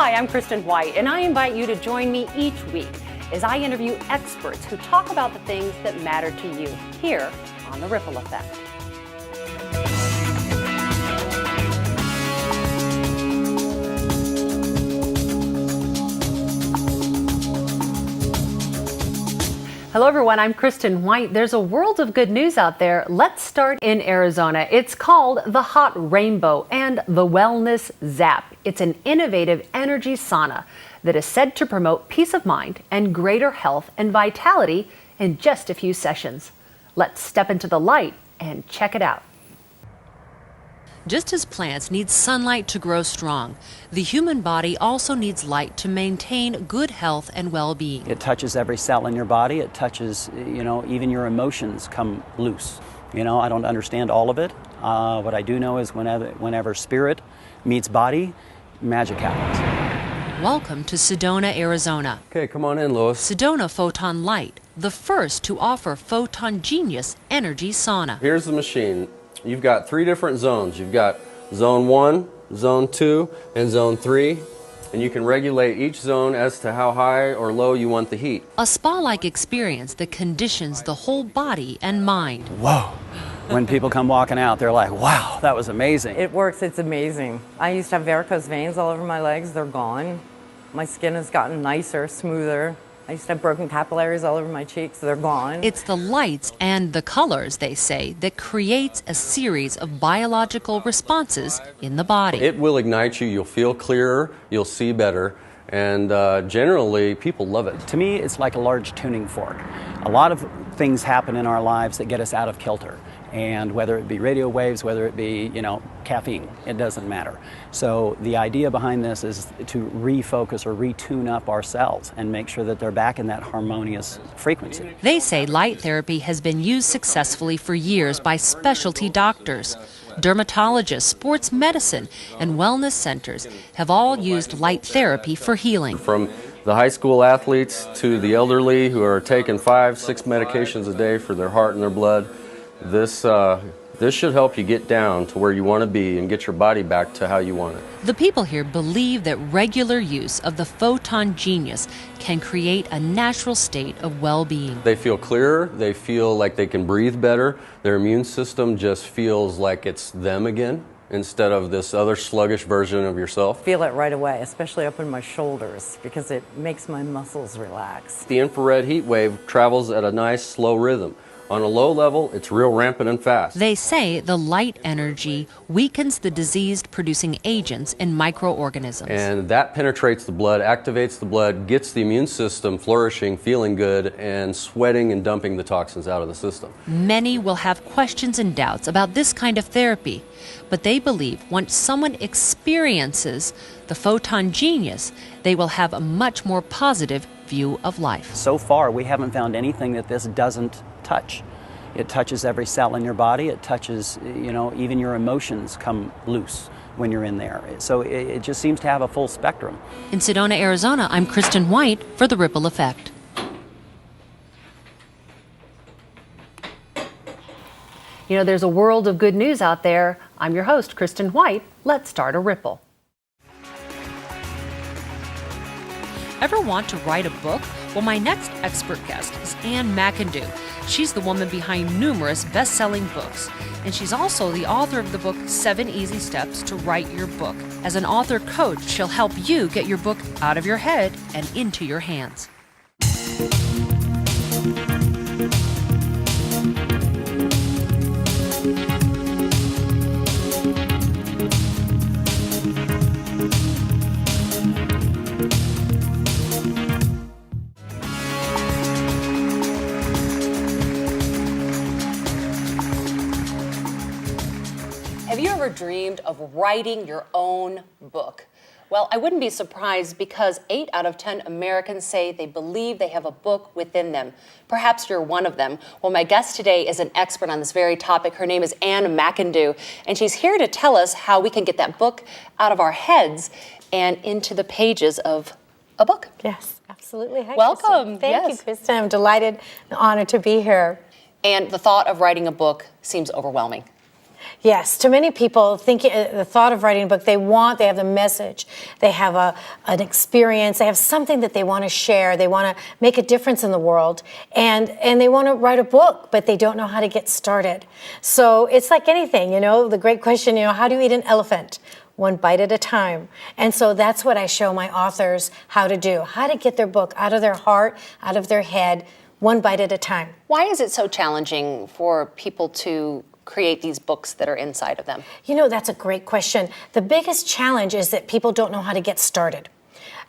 Hi, I'm Kristen White, and I invite you to join me each week as I interview experts who talk about the things that matter to you here on The Ripple Effect. Hello everyone, I'm Kristen White. There's a world of good news out there. Let's start in Arizona. It's called the Hot Rainbow and the Wellness Zap. It's an innovative energy sauna that is said to promote peace of mind and greater health and vitality in just a few sessions. Let's step into the light and check it out. Just as plants need sunlight to grow strong, the human body also needs light to maintain good health and well-being. It touches every cell in your body. It touches, even your emotions come loose. I don't understand all of it. What I do know is whenever spirit meets body, magic happens. Welcome to Sedona, Arizona. Okay, come on in, Lois. Sedona Photon Light, the first to offer Photon Genius Energy Sauna. Here's the machine. You've got 3 different zones. You've got zone 1, zone 2, and zone 3. And you can regulate each zone as to how high or low you want the heat. A spa-like experience that conditions the whole body and mind. Whoa. When people come walking out, they're like, wow, that was amazing. It works, it's amazing. I used to have varicose veins all over my legs, they're gone. My skin has gotten nicer, smoother. I used to have broken capillaries all over my cheeks, they're gone. It's the lights and the colors, they say, that creates a series of biological responses in the body. It will ignite you, you'll feel clearer, you'll see better, and generally people love it. To me, it's like a large tuning fork. A lot of things happen in our lives that get us out of kilter. And whether it be radio waves, whether it be, caffeine, it doesn't matter. So the idea behind this is to refocus or retune up our cells and make sure that they're back in that harmonious frequency. They say light therapy has been used successfully for years by specialty doctors. Dermatologists, sports medicine, and wellness centers have all used light therapy for healing. From the high school athletes to the elderly who are taking 5, 6 medications a day for their heart and their blood, this should help you get down to where you want to be and get your body back to how you want it. The people here believe that regular use of the Photon Genius can create a natural state of well-being. They feel clearer, they feel like they can breathe better, their immune system just feels like it's them again instead of this other sluggish version of yourself. Feel it right away, especially up in my shoulders, because it makes my muscles relax. The infrared heat wave travels at a nice slow rhythm. On a low level, it's real rampant and fast. They say the light energy weakens the disease-producing agents in microorganisms. And that penetrates the blood, activates the blood, gets the immune system flourishing, feeling good, and sweating and dumping the toxins out of the system. Many will have questions and doubts about this kind of therapy, but they believe once someone experiences the Photon Genius, they will have a much more positive view of life. So far, we haven't found anything that this doesn't touch. It touches every cell in your body. It touches, even your emotions come loose when you're in there. So it just seems to have a full spectrum. In Sedona, Arizona, I'm Kristen White for The Ripple Effect. There's a world of good news out there. I'm your host, Kristen White. Let's start a ripple. Ever want to write a book? Well, my next expert guest is Ann McIndoe. She's the woman behind numerous best-selling books, and she's also the author of the book 7 Easy Steps to Write Your Book. As an author coach, she'll help you get your book out of your head and into your hands. Have you ever dreamed of writing your own book? Well, I wouldn't be surprised because 8 out of 10 Americans say they believe they have a book within them. Perhaps you're one of them. Well, my guest today is an expert on this very topic. Her name is Ann McIndoe, and she's here to tell us how we can get that book out of our heads and into the pages of a book. Yes, absolutely. Hi, Welcome. Kristen. Thank you, Kristen. I'm delighted and honored to be here. And the thought of writing a book seems overwhelming. Yes, to many people, thinking the thought of writing a book, they have the message, they have an experience, they have something that they want to share, they want to make a difference in the world, and they want to write a book, but they don't know how to get started. So it's like anything, the great question, how do you eat an elephant? One bite at a time. And so that's what I show my authors how to do, how to get their book out of their heart, out of their head, one bite at a time. Why is it so challenging for people to create these books that are inside of them? That's a great question. The biggest challenge is that people don't know how to get started.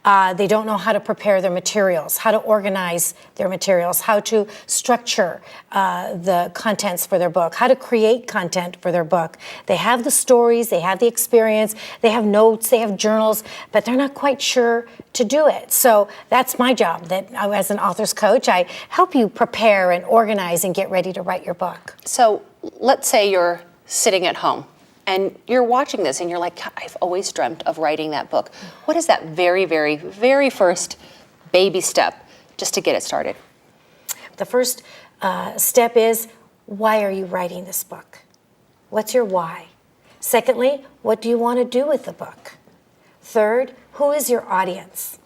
They don't know how to prepare their materials, how to organize their materials, how to structure the contents for their book, how to create content for their book. They have the stories, they have the experience, they have notes, they have journals, but they're not quite sure to do it. So that's my job, that as an author's coach, I help you prepare and organize and get ready to write your book. So let's say you're sitting at home and you're watching this and you're like, I've always dreamt of writing that book. What is that very, very, very first baby step just to get it started? The first step is, why are you writing this book? What's your why? Secondly, what do you want to do with the book? Third, who is your audience?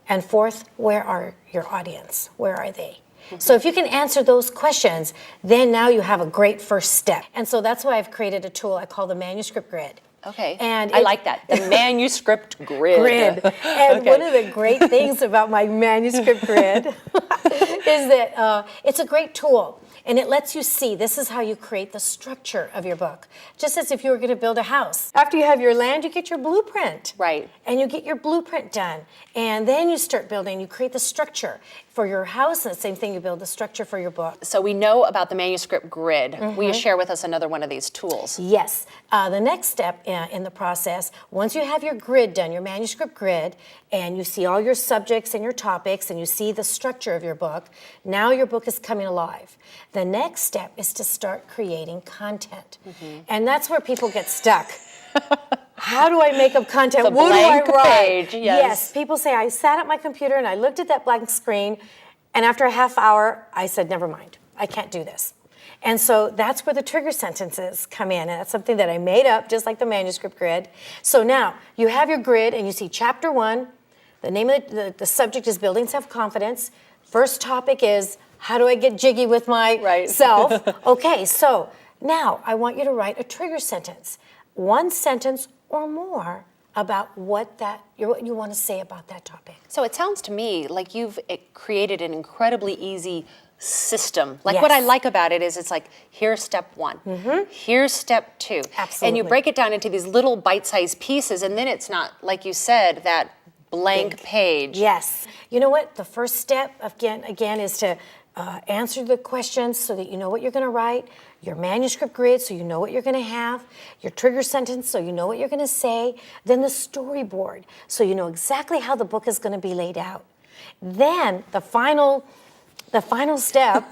And fourth, where are your audience? Where are they? So if you can answer those questions, then now you have a great first step. And so that's why I've created a tool I call the manuscript grid. Okay, and I like that, the manuscript grid. And one of the great things about my manuscript grid is that it's a great tool. And it lets you see, this is how you create the structure of your book. Just as if you were going to build a house. After you have your land, you get your blueprint. Right. And you get your blueprint done. And then you start building, you create the structure for your house, and the same thing, you build the structure for your book. So we know about the manuscript grid. Will you share with us another one of these tools? Yes. The next step in the process, once you have your grid done, your manuscript grid, and you see all your subjects and your topics, and you see the structure of your book, now your book is coming alive. The next step is to start creating content. And that's where people get stuck. How do I make up content? The What do I blank write? page, yes. People say, I sat at my computer and I looked at that blank screen, and after a half hour, I said, never mind, I can't do this. And so that's where the trigger sentences come in, and that's something that I made up, just like the manuscript grid. So now, you have your grid, and you see chapter 1, the name of the subject is building self-confidence. First topic is, how do I get jiggy with myself? Okay, so now I want you to write a trigger sentence. One sentence or more about what you want to say about that topic. So it sounds to me like you've created an incredibly easy system. Like Yes. what I like about it is it's like, here's step 1, here's step 2. Absolutely. And you break it down into these little bite-sized pieces, and then it's not, like you said, that blank page. Yes. You know what? The first step, again is to answer the questions so that you know what you're going to write, your manuscript grid so you know what you're going to have, your trigger sentence so you know what you're going to say, then the storyboard so you know exactly how the book is going to be laid out. Then the final step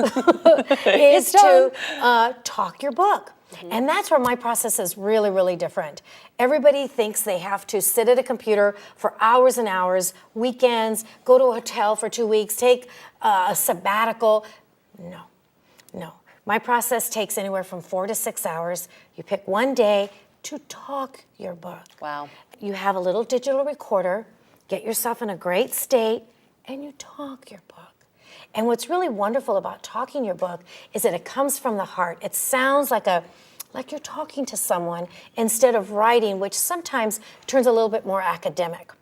is to talk your book. And that's where my process is really, really different. Everybody thinks they have to sit at a computer for hours and hours, weekends, go to a hotel for 2 weeks, take a sabbatical. No. My process takes anywhere from 4 to 6 hours. You pick one day to talk your book. Wow. You have a little digital recorder, get yourself in a great state, and you talk your book. And what's really wonderful about talking your book is that it comes from the heart. It sounds like you're talking to someone instead of writing, which sometimes turns a little bit more academic.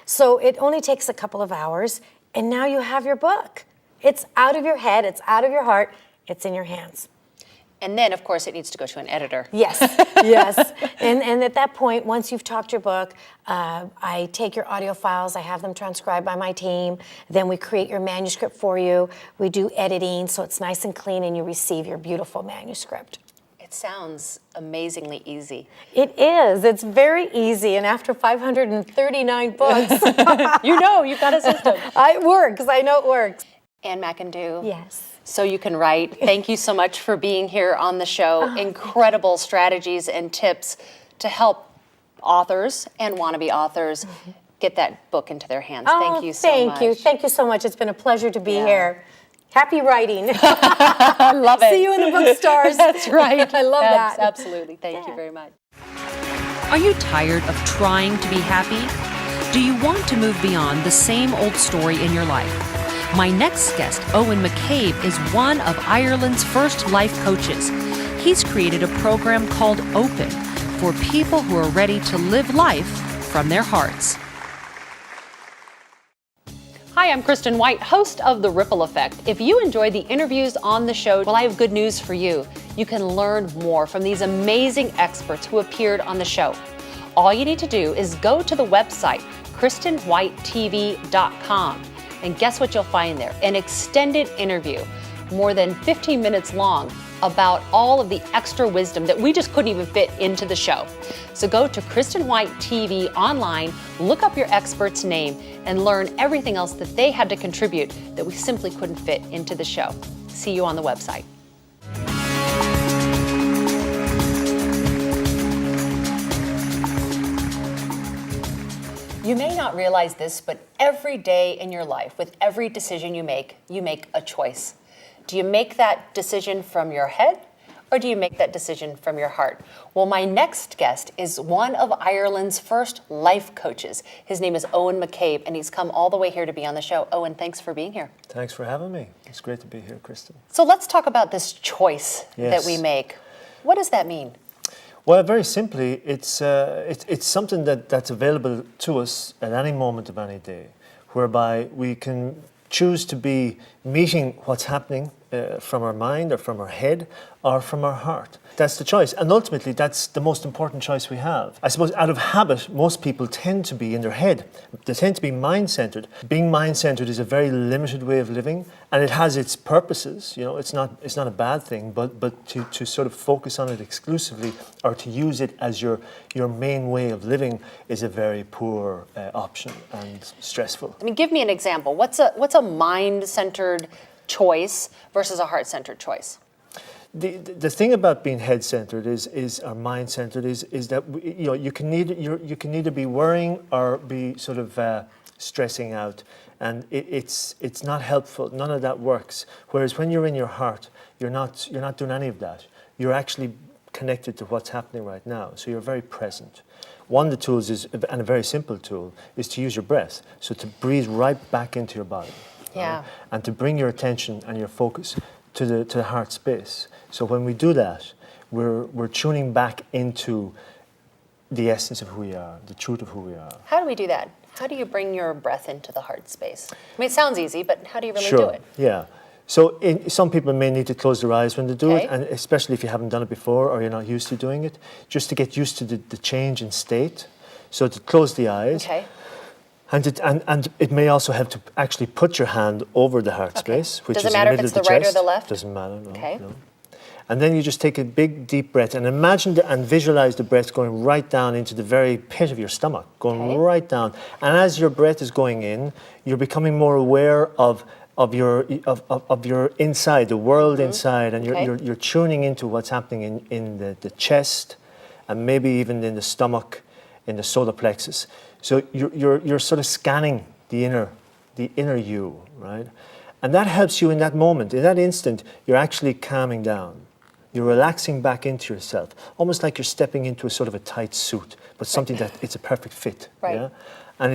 So it only takes a couple of hours, and now you have your book. It's out of your head, it's out of your heart, it's in your hands. And then, of course, it needs to go to an editor. Yes, yes. And at that point, once you've talked your book, I take your audio files, I have them transcribed by my team, then we create your manuscript for you, we do editing so it's nice and clean, and you receive your beautiful manuscript. It sounds amazingly easy. It is. It's very easy, and after 539 books, you've got a system. it works. I know it works. Ann McIndoe. Yes. So You Can Write. Thank you so much for being here on the show. Incredible strategies and tips to help authors and wannabe authors get that book into their hands. Thank you so much. Thank you so much. It's been a pleasure to be here. Happy writing. I love it. See you in the bookstores. That's right. I love that. Absolutely. Thank you very much. Are you tired of trying to be happy? Do you want to move beyond the same old story in your life? My next guest, Owen McCabe, is one of Ireland's first life coaches. He's created a program called Open for people who are ready to live life from their hearts. Hi, I'm Kristen White, host of The Ripple Effect. If you enjoy the interviews on the show, well, I have good news for you. You can learn more from these amazing experts who appeared on the show. All you need to do is go to the website, KristenWhiteTV.com, and guess what you'll find there? An extended interview, more than 15 minutes long, about all of the extra wisdom that we just couldn't even fit into the show. So go to Kristen White TV online, look up your expert's name, and learn everything else that they had to contribute that we simply couldn't fit into the show. See you on the website. You may not realize this, but every day in your life, with every decision you make a choice. Do you make that decision from your head, or do you make that decision from your heart? Well, my next guest is one of Ireland's first life coaches. His name is Owen McCabe, and he's come all the way here to be on the show. Owen, thanks for being here. Thanks for having me. It's great to be here, Kristen. So let's talk about this choice that we make. What does that mean? Well, very simply, it's something that's available to us at any moment of any day, whereby we can choose to be meeting what's happening from our mind or from our head or from our heart. That's the choice. And ultimately, that's the most important choice we have. I suppose out of habit, most people tend to be in their head. They tend to be mind-centered. Being mind-centered is a very limited way of living, and it has its purposes. You know, it's not a bad thing, but to sort of focus on it exclusively or to use it as your main way of living is a very poor option and stressful. I mean, give me an example. What's a mind-centered choice versus a heart-centered choice? The thing about being head-centered is or mind-centered is that you can either be worrying or be sort of stressing out, and it's not helpful. None of that works. Whereas when you're in your heart, you're not doing any of that. You're actually connected to what's happening right now. So you're very present. One of the tools is, and a very simple tool, is to use your breath. So to breathe right back into your body. Yeah. And to bring your attention and your focus to the heart space. So when we do that, we're tuning back into the essence of who we are, the truth of who we are. How do we do that? How do you bring your breath into the heart space? I mean, it sounds easy, but how do you really do it? Yeah. So some people may need to close their eyes when they do it, and especially if you haven't done it before or you're not used to doing it, just to get used to the change in state. So to close the eyes. Okay. And it may also help to actually put your hand over the heart space, which is in the middle of the chest. Does it matter if it's the right or the left? Doesn't matter, no. Okay. No. And then you just take a big, deep breath and imagine and visualize the breath going right down into the very pit of your stomach, going right down. And as your breath is going in, you're becoming more aware of your inside, the world inside, and you're tuning into what's happening in the chest, and maybe even in the stomach, in the solar plexus. So you're sort of scanning the inner you, right? And that helps you in that moment. In that instant, you're actually calming down. You're relaxing back into yourself, almost like you're stepping into a sort of a tight suit, but something that it's a perfect fit. Right. Yeah? And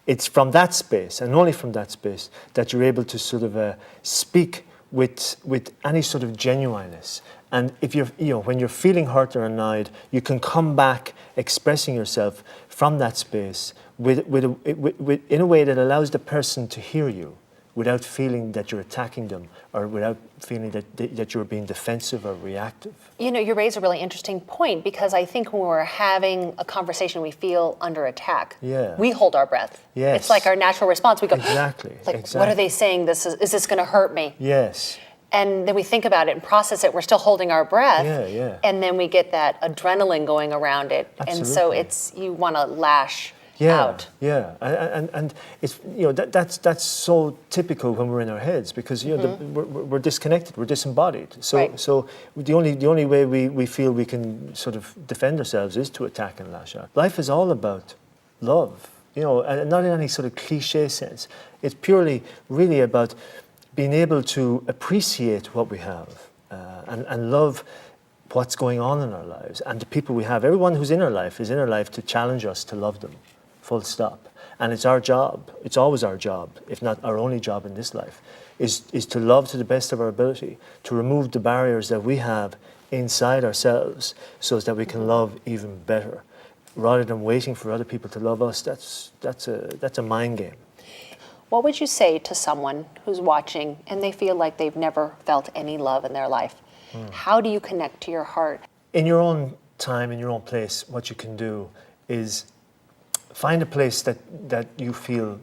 it's from that space, and only from that space, that you're able to sort of speak with any sort of genuineness. And if when you're feeling hurt or annoyed, you can come back expressing yourself from that space in a way that allows the person to hear you without feeling that you're attacking them or without feeling that you're being defensive or reactive. You know, you raise a really interesting point, because I think when we're having a conversation we feel under attack, we hold our breath. Yes. It's like our natural response. We go, exactly. What are they saying? Is this going to hurt me? Yes. And then we think about it and process it. We're still holding our breath. Yeah. And then we get that adrenaline going around it. Absolutely. And so you want to lash out. Yeah, and it's that's so typical when we're in our heads, because we're disconnected, we're disembodied. So the only way we feel we can sort of defend ourselves is to attack and lash out. Life is all about love, and not in any sort of cliche sense. It's purely really about being able to appreciate what we have and love what's going on in our lives and the people we have. Everyone who's in our life is in our life to challenge us to love them, full stop. And it's our job, it's always our job, if not our only job in this life, is to love to the best of our ability, to remove the barriers that we have inside ourselves so that we can love even better. Rather than waiting for other people to love us, that's a mind game. What would you say to someone who's watching and they feel like they've never felt any love in their life? How do you connect to your heart? In your own time, in your own place, what you can do is find a place that you feel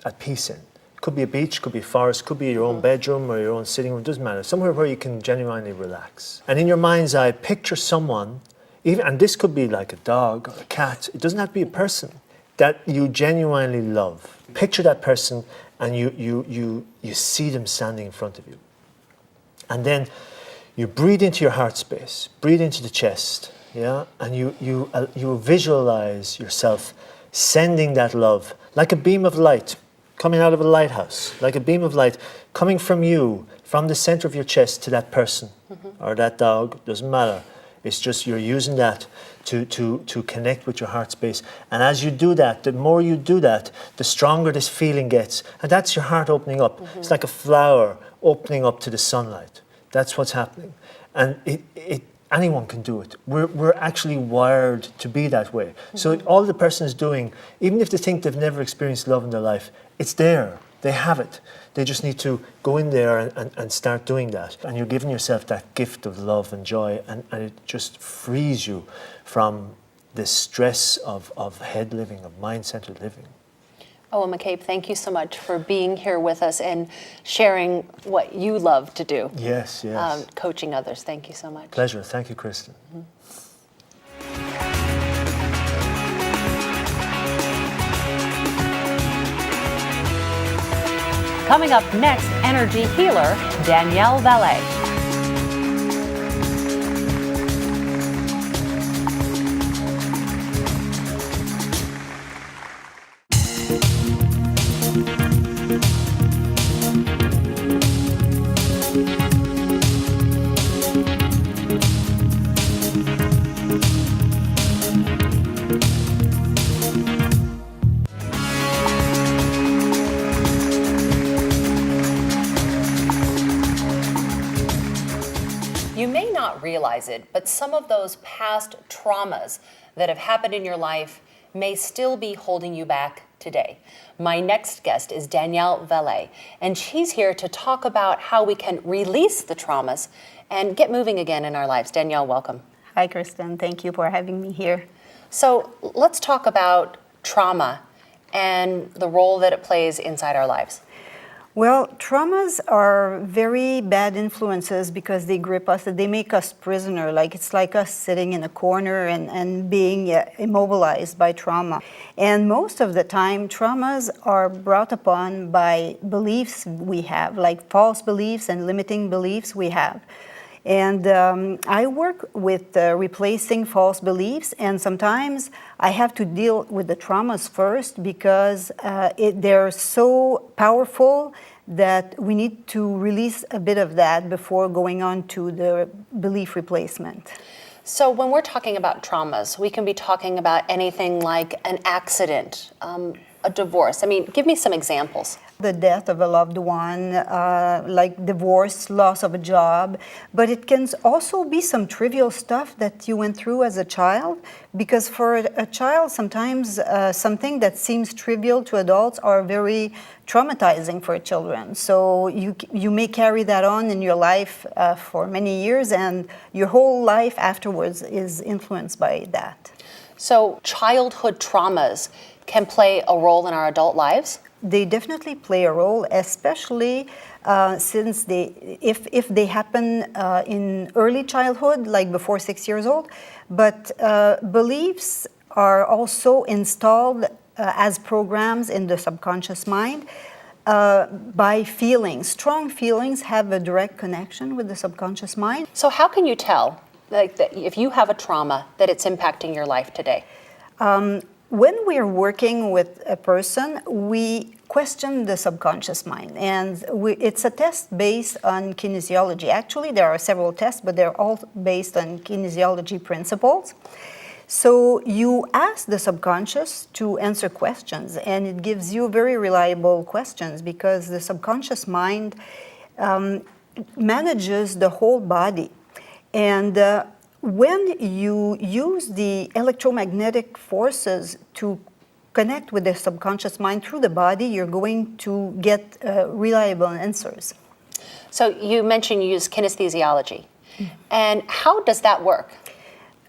at peace in. It could be a beach, could be a forest, could be your own bedroom or your own sitting room, doesn't matter. Somewhere where you can genuinely relax. And in your mind's eye, picture someone, and this could be like a dog or a cat, it doesn't have to be a person, that you genuinely love. Picture that person and you see them standing in front of you. And then you breathe into your heart space, breathe into the chest, yeah? And you visualize yourself sending that love like a beam of light coming out of a lighthouse, like a beam of light coming from you, from the center of your chest to that person or that dog, doesn't matter. It's just you're using that to connect with your heart space. And as you do that, the more you do that, the stronger this feeling gets. And that's your heart opening up. It's like a flower opening up to the sunlight. That's what's happening. And anyone can do it. We're actually wired to be that way. So all the person is doing, even if they think they've never experienced love in their life, it's there. They have it. They just need to go in there and start doing that. And you're giving yourself that gift of love and joy, and it just frees you from the stress of head living, of mind-centered living. Oh, McCabe, thank you so much for being here with us and sharing what you love to do. Yes, yes. Coaching others. Thank you so much. Pleasure. Thank you, Kristen. Coming up next, energy healer Danielle Valet. You may not realize it, but some of those past traumas that have happened in your life may still be holding you back today. My next guest is Danielle Valet, and she's here to talk about how we can release the traumas and get moving again in our lives. Danielle, welcome. Hi, Kristen. Thank you for having me here. So let's talk about trauma and the role that it plays inside our lives. Well, traumas are very bad influences because they grip us, they make us prisoner. It's like us sitting in a corner and being immobilized by trauma. And most of the time, traumas are brought upon by beliefs we have, like false beliefs and limiting beliefs we have. And I work with replacing false beliefs, and sometimes I have to deal with the traumas first because they're so powerful that we need to release a bit of that before going on to the belief replacement. So when we're talking about traumas, we can be talking about anything like an accident, a divorce. I mean, give me some examples. The death of a loved one, like divorce, loss of a job, but it can also be some trivial stuff that you went through as a child, because for a child, sometimes something that seems trivial to adults are very traumatizing for children. So you may carry that on in your life for many years, and your whole life afterwards is influenced by that. So childhood traumas can play a role in our adult lives? They definitely play a role, especially since if they happen in early childhood, like before 6 years old. But beliefs are also installed as programs in the subconscious mind by feelings. Strong feelings have a direct connection with the subconscious mind. So how can you tell, that if you have a trauma, that it's impacting your life today? When we're working with a person, we question the subconscious mind. And it's a test based on kinesiology. Actually, there are several tests, but they're all based on kinesiology principles. So you ask the subconscious to answer questions, and it gives you very reliable questions because the subconscious mind manages the whole body. And when you use the electromagnetic forces to connect with the subconscious mind through the body, you're going to get reliable answers. So you mentioned you use kinesthesiology. And how does that work?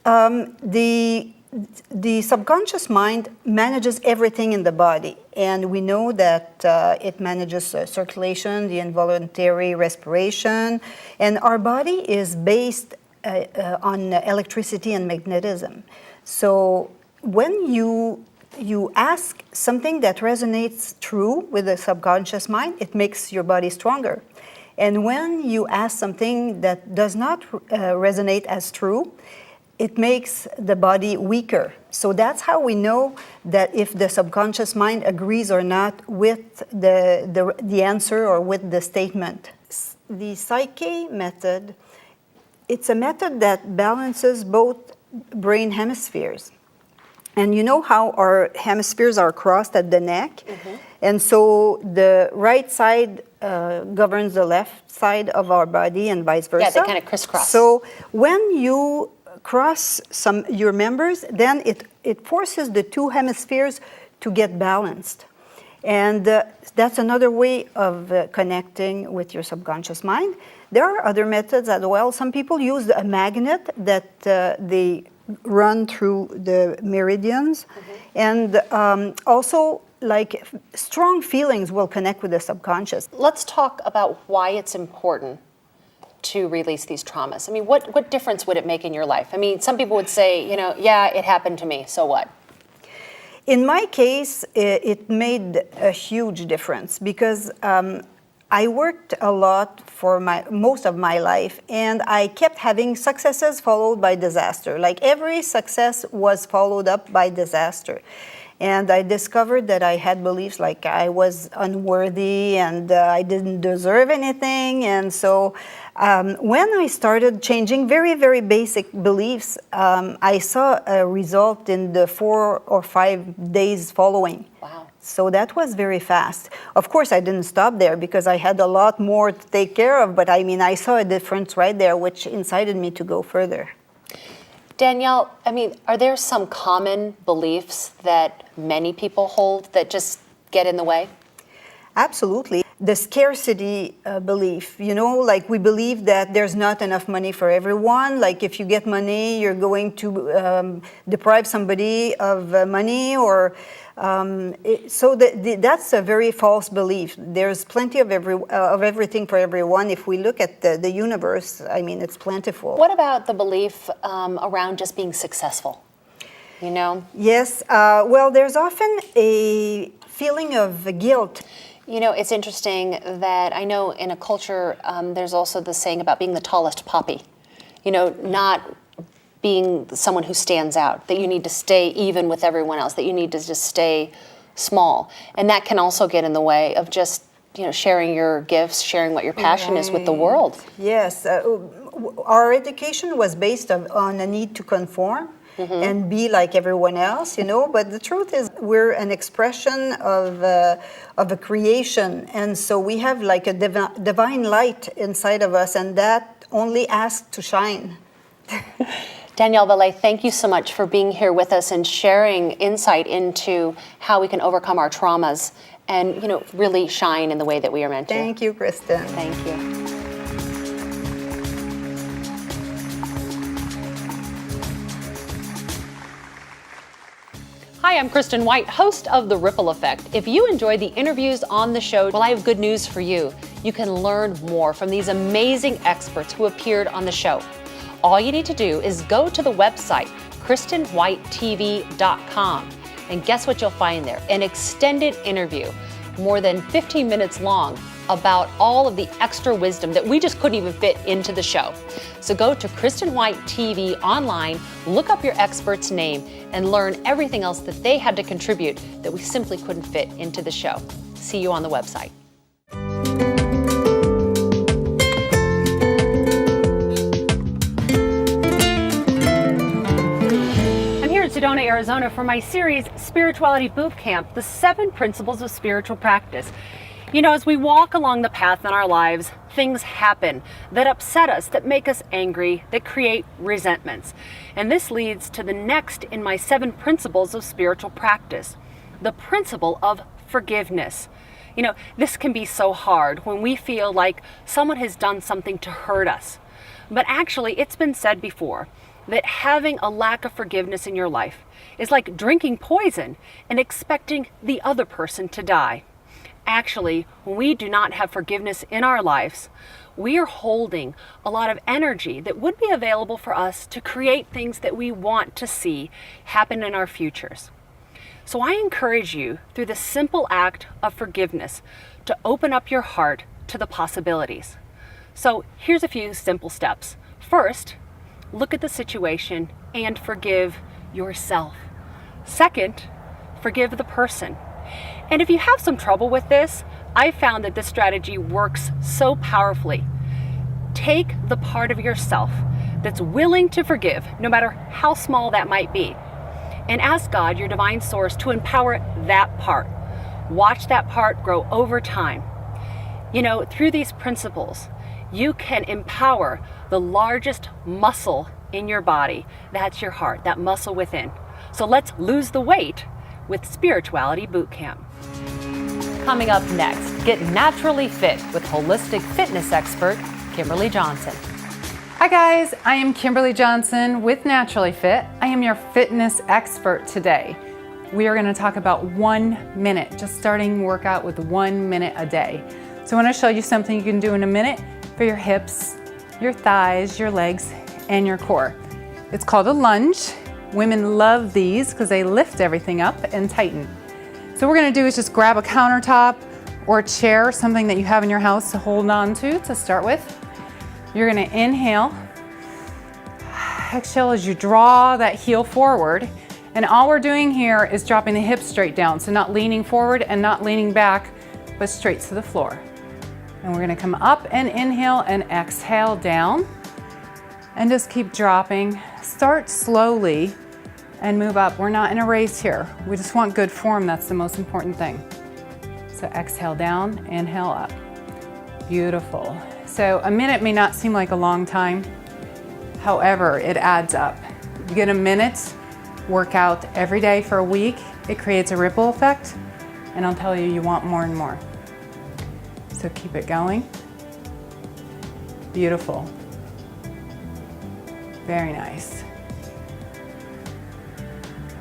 The subconscious mind manages everything in the body, and we know that it manages circulation, the involuntary respiration, and our body is based on electricity and magnetism. So when you ask something that resonates true with the subconscious mind, it makes your body stronger. And when you ask something that does not resonate as true, it makes the body weaker. So that's how we know that if the subconscious mind agrees or not with the answer or with the statement. The Psyche method, it's a method that balances both brain hemispheres. And you know how our hemispheres are crossed at the neck? Mm-hmm. And so the right side governs the left side of our body and vice versa. Yeah, they kind of crisscross. So when you cross your members, then it forces the two hemispheres to get balanced. And that's another way of connecting with your subconscious mind. There are other methods as well. Some people use a magnet that they run through the meridians. Mm-hmm. And also, like, strong feelings will connect with the subconscious. Let's talk about why it's important to release these traumas. I mean, what difference would it make in your life? I mean, some people would say, yeah, it happened to me, so what? In my case, it made a huge difference because I worked a lot for most of my life, and I kept having successes followed by disaster. Like, every success was followed up by disaster. And I discovered that I had beliefs like I was unworthy and I didn't deserve anything. And so when I started changing very, very basic beliefs, I saw a result in the 4 or 5 days following. Wow. So that was very fast. Of course, I didn't stop there because I had a lot more to take care of. But I mean, I saw a difference right there, which incited me to go further. Danielle, I mean, are there some common beliefs that many people hold that just get in the way? Absolutely. The scarcity belief, like we believe that there's not enough money for everyone. Like, if you get money, you're going to deprive somebody of money, or so that's a very false belief. There's plenty of everything for everyone. If we look at the universe, I mean, it's plentiful. What about the belief around just being successful? Yes. Well, there's often a feeling of guilt. It's interesting that I know in a culture, there's also the saying about being the tallest poppy. Not being someone who stands out, that you need to stay even with everyone else, that you need to just stay small. And that can also get in the way of just, sharing your gifts, sharing what your passion is with the world. Yes. Our education was based on a need to conform. Mm-hmm. And be like everyone else, But the truth is, we're an expression of a creation, and so we have like a divine light inside of us, and that only asks to shine. Danielle Valet, thank you so much for being here with us and sharing insight into how we can overcome our traumas and, really shine in the way that we are meant to. Thank you, Kristen. Thank you. Hi, I'm Kristen White, host of The Ripple Effect. If you enjoy the interviews on the show, well, I have good news for you. You can learn more from these amazing experts who appeared on the show. All you need to do is go to the website, KristenWhiteTV.com, and guess what you'll find there? An extended interview, more than 15 minutes long, about all of the extra wisdom that we just couldn't even fit into the show. So go to Kristen White TV online, look up your expert's name, and learn everything else that they had to contribute that we simply couldn't fit into the show. See you on the website. I'm here in Sedona, Arizona for my series, Spirituality Boot Camp, the 7 Principles of Spiritual Practice. You know, as we walk along the path in our lives, things happen that upset us, that make us angry, that create resentments. And this leads to the next in my 7 principles of spiritual practice, the principle of forgiveness. You know, this can be so hard when we feel like someone has done something to hurt us. But actually, it's been said before that having a lack of forgiveness in your life is like drinking poison and expecting the other person to die. Actually, when we do not have forgiveness in our lives, we are holding a lot of energy that would be available for us to create things that we want to see happen in our futures. So I encourage you, through the simple act of forgiveness, to open up your heart to the possibilities. So here's a few simple steps. First, look at the situation and forgive yourself. Second, forgive the person. And if you have some trouble with this, I found that this strategy works so powerfully. Take the part of yourself that's willing to forgive, no matter how small that might be, and ask God, your divine source, to empower that part. Watch that part grow over time. You know, through these principles, you can empower the largest muscle in your body. That's your heart, that muscle within. So let's lose the weight with Spirituality Boot Camp. Coming up next, get naturally fit with holistic fitness expert Kimberly Johnson. Hi guys, I am Kimberly Johnson with Naturally Fit. I am your fitness expert today. We are going to talk about 1 minute, just starting workout with 1 minute a day. So I want to show you something you can do in a minute for your hips, your thighs, your legs, and your core. It's called a lunge. Women love these because they lift everything up and tighten. So what we're going to do is just grab a countertop or a chair, something that you have in your house to hold on to start with. You're going to inhale, exhale as you draw that heel forward. And all we're doing here is dropping the hips straight down. So not leaning forward and not leaning back, but straight to the floor. And we're going to come up and inhale and exhale down. And just keep dropping. Start slowly and move up. We're not in a race here. We just want good form. That's the most important thing. So exhale down, inhale up. Beautiful. So a minute may not seem like a long time. However, it adds up. You get a minute workout every day for a week. It creates a ripple effect. And I'll tell you, you want more and more. So keep it going. Beautiful. Very nice.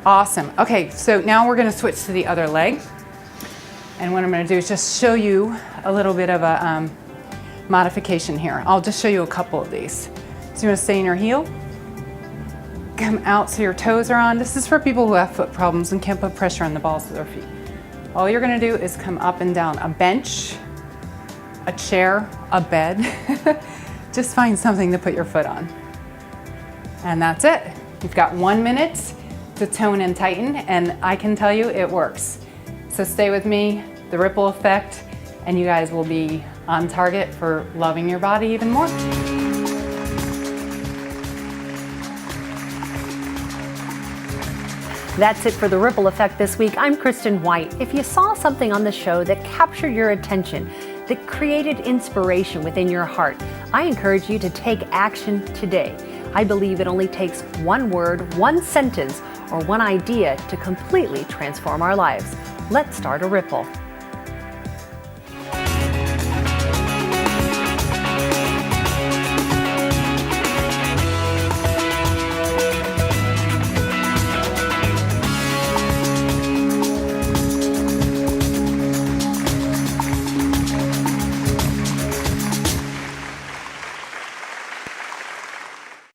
Awesome. Okay, so now we're going to switch to the other leg. And what I'm going to do is just show you a little bit of a modification here. I'll just show you a couple of these. So you want to stay in your heel. Come out so your toes are on. This is for people who have foot problems and can't put pressure on the balls of their feet. All you're going to do is come up and down. A bench, a chair, a bed. Just find something to put your foot on. And that's it. You've got 1 minute to tone and tighten, and I can tell you it works. So stay with me, the ripple effect, and you guys will be on target for loving your body even more. That's it for the Ripple Effect this week. I'm Kristen White. If you saw something on the show that captured your attention, that created inspiration within your heart, I encourage you to take action today. I believe it only takes one word, one sentence, or one idea to completely transform our lives. Let's start a ripple.